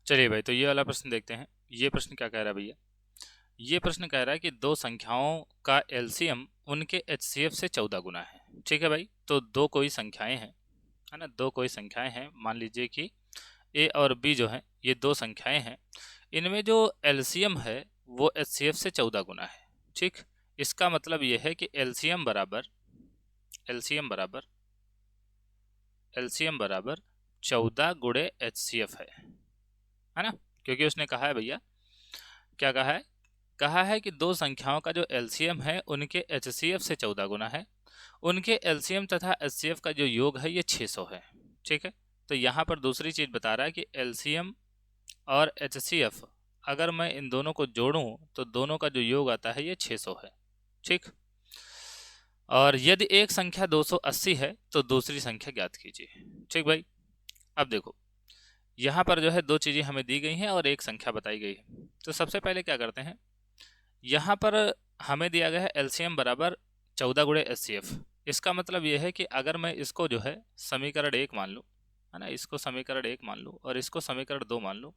चलिए भाई, तो ये वाला प्रश्न देखते हैं। ये प्रश्न क्या कह रहा है भैया? ये प्रश्न कह रहा है कि दो संख्याओं का एलसीएम उनके एचसीएफ से 14 गुना है। ठीक है भाई, तो दो कोई संख्याएं हैं, है ना, दो कोई संख्याएं हैं। मान लीजिए कि ए और बी जो है ये दो संख्याएं हैं। इनमें जो एलसीएम है वो एचसीएफ से 14 गुना है। ठीक, इसका मतलब ये है कि एलसीएम बराबर एलसीएम बराबर एलसीएम बराबर 14 गुणे एचसीएफ है ना। क्योंकि उसने कहा है भैया, क्या कहा है कि दो संख्याओं का जो एलसीएम है उनके एचसीएफ से 14 गुना है। उनके एलसीएम तथा एचसीएफ का जो योग है ये 600 है। ठीक है, तो यहाँ पर दूसरी चीज बता रहा है कि एलसीएम और एचसीएफ अगर मैं इन दोनों को जोड़ूं तो दोनों का जो योग आता है ये 600 है। ठीक, और यदि एक संख्या 280 है तो दूसरी संख्या ज्ञात कीजिए। ठीक भाई, अब देखो यहाँ पर जो है दो चीजें हमें दी गई हैं और एक संख्या बताई गई है। तो सबसे पहले क्या करते हैं, यहाँ पर हमें दिया गया है एलसीएम बराबर 14 गुणे एचसीएफ। इसका मतलब ये है कि अगर मैं इसको जो है समीकरण 1 मान लूँ, है ना, इसको समीकरण 1 मान लूँ और इसको समीकरण 2 मान लूँ,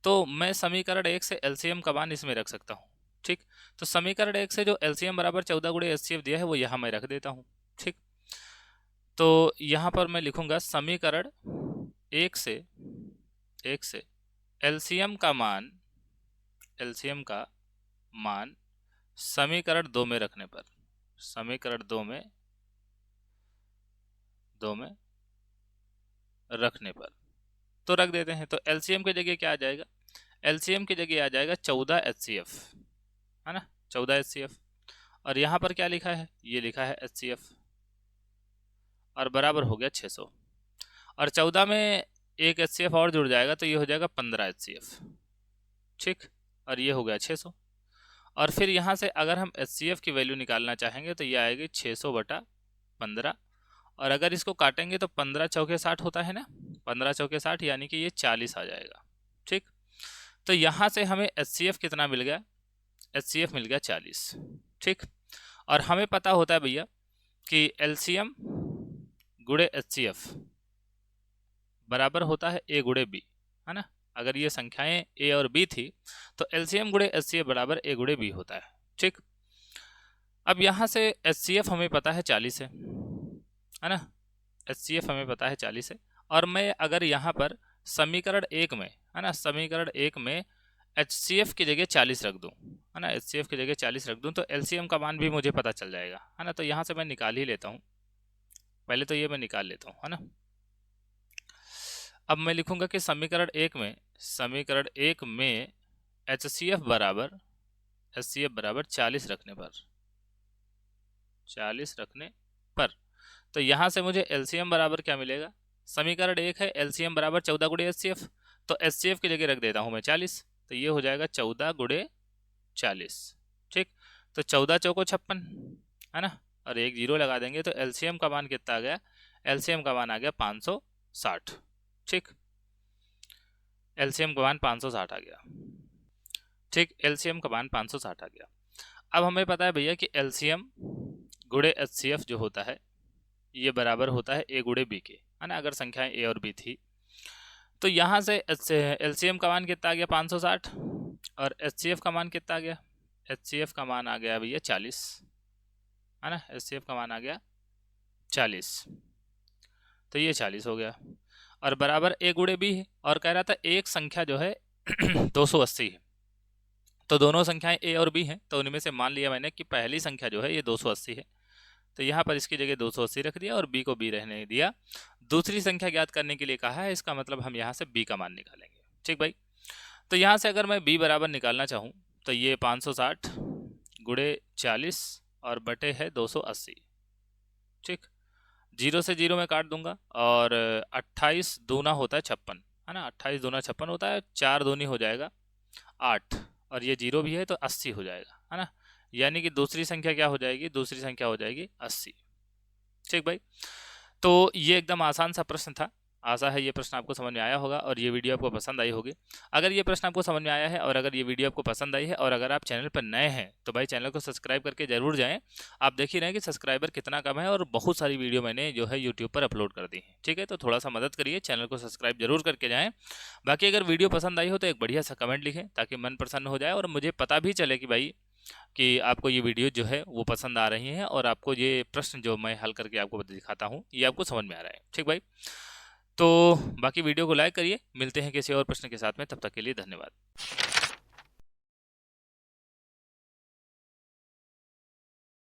तो मैं समीकरण 1 से एलसीएम का मान इसमें रख सकता हूँ। ठीक, तो समीकरण 1 से जो एलसीएम बराबर 14 गुणे एचसीएफ दिया है वो यहाँ मैं रख देता हूँ। ठीक, तो यहाँ पर मैं लिखूंगा समीकरण 1 से एलसीएम का मान समीकरण 2 में रखने पर, समीकरण 2 में रखने पर तो रख देते हैं। तो एलसीएम की जगह क्या आ जाएगा? एलसीएम की जगह आ जाएगा 14 एचसीएफ, है ना, 14 एचसीएफ। और यहाँ पर क्या लिखा है? ये लिखा है एचसीएफ और बराबर हो गया 600। और 14 में एक एचसीएफ और जुड़ जाएगा तो ये हो जाएगा 15 एचसीएफ। ठीक, और ये हो गया 600। और फिर यहाँ से अगर हम एचसीएफ की वैल्यू निकालना चाहेंगे तो ये आएगी 600 बटा 15। और अगर इसको काटेंगे तो 15 चौके 60 होता है ना, 15 चौके 60 यानी कि ये 40 आ जाएगा। ठीक, तो यहाँ से हमें एचसीएफ कितना मिल गया? एचसीएफ मिल गया 40। ठीक, और हमें पता होता है भैया कि एलसीएम गुणे एचसीएफ बराबर होता है ए गुणे बी, है ना। अगर ये संख्याएं ए और बी थी तो एलसीएम गुणे एचसीएफ बराबर ए गुणे बी होता है। ठीक, अब यहाँ से एचसीएफ हमें पता है 40 है ना, एचसीएफ हमें पता है 40 है। और मैं अगर यहाँ पर समीकरण 1 में, है ना, समीकरण 1 में एचसीएफ की जगह 40 रख दूँ, है ना, एचसीएफ की जगह 40 रख दूँ तो एलसीएम का मान भी मुझे पता चल जाएगा, है ना। तो यहाँ से मैं निकाल ही लेता हूँ, पहले तो ये मैं निकाल लेता हूँ, है ना। अब मैं लिखूंगा कि समीकरण 1 में एचसीएफ बराबर 40 रखने पर तो यहाँ से मुझे एलसीएम बराबर क्या मिलेगा? समीकरण 1 है, एलसीएम बराबर 14 गुणे एचसीएफ, तो एचसीएफ की जगह रख देता हूँ मैं 40, तो ये हो जाएगा 14 गुणे 40। ठीक, तो 14 चौको 56, है ना, और एक जीरो लगा देंगे तो एलसीएम का मान कितना आ गया? एलसीएम का मान आ गया 560। ठीक, एलसीएम का मान 560 आ गया। ठीक, एलसीएम का मान 560 आ गया। अब हमें पता है भैया कि एलसीएम गुणे एचसीएफ जो होता है ये बराबर होता है ए गुणे बी के, है ना। अगर संख्याएं ए और बी थी तो यहाँ से एलसीएम का मान कितना आ गया? 560। और एचसीएफ का मान कितना आ गया? एचसीएफ का मान आ गया भैया 40, है ना, एचसीएफ का मान आ गया 40, तो ये 40 हो गया। और बराबर ए गुणे बी है, और कह रहा था एक संख्या जो है 280 है, तो दोनों संख्याएं ए और बी हैं, तो उनमें से मान लिया मैंने कि पहली संख्या जो है ये 280 है, तो यहाँ पर इसकी जगह 280 रख दिया और बी को बी रहने दिया। दूसरी संख्या ज्ञात करने के लिए कहा है, इसका मतलब हम यहाँ से बी का मान निकालेंगे। ठीक भाई, तो यहाँ से अगर मैं बी बराबर निकालना चाहूँ तो ये 560 गुणे 40 और बटे है 280। ठीक, जीरो से जीरो में काट दूंगा और 28 दूना होता है 56, है ना, 28 दूना 56 होता है, 4 दूनी हो जाएगा 8, और ये जीरो भी है तो 80 हो जाएगा, है ना। यानी कि दूसरी संख्या क्या हो जाएगी? दूसरी संख्या हो जाएगी 80। ठीक भाई, तो ये एकदम आसान सा प्रश्न था। आशा है ये प्रश्न आपको समझ में आया होगा और ये वीडियो आपको पसंद आई होगी। अगर ये प्रश्न आपको समझ में आया है और अगर ये वीडियो आपको पसंद आई है और अगर आप चैनल पर नए हैं तो भाई चैनल को सब्सक्राइब करके जरूर जाएं। आप देख ही रहे हैं कि सब्सक्राइबर कितना कम है और बहुत सारी वीडियो मैंने जो है यूट्यूब पर अपलोड कर दी है। ठीक है, तो थोड़ा सा मदद करिए, चैनल को सब्सक्राइब जरूर करके जाएँ। बाकी अगर वीडियो पसंद आई हो तो एक बढ़िया सा कमेंट लिखें ताकि मन प्रसन्न हो जाए और मुझे पता भी चले कि भाई कि आपको ये वीडियो जो है वो पसंद आ रही हैं और आपको ये प्रश्न जो मैं हल करके आपको दिखाता हूँ ये आपको समझ में आ रहा है। ठीक भाई, तो बाकी वीडियो को लाइक करिए, मिलते हैं किसी और प्रश्न के साथ में, तब तक के लिए धन्यवाद।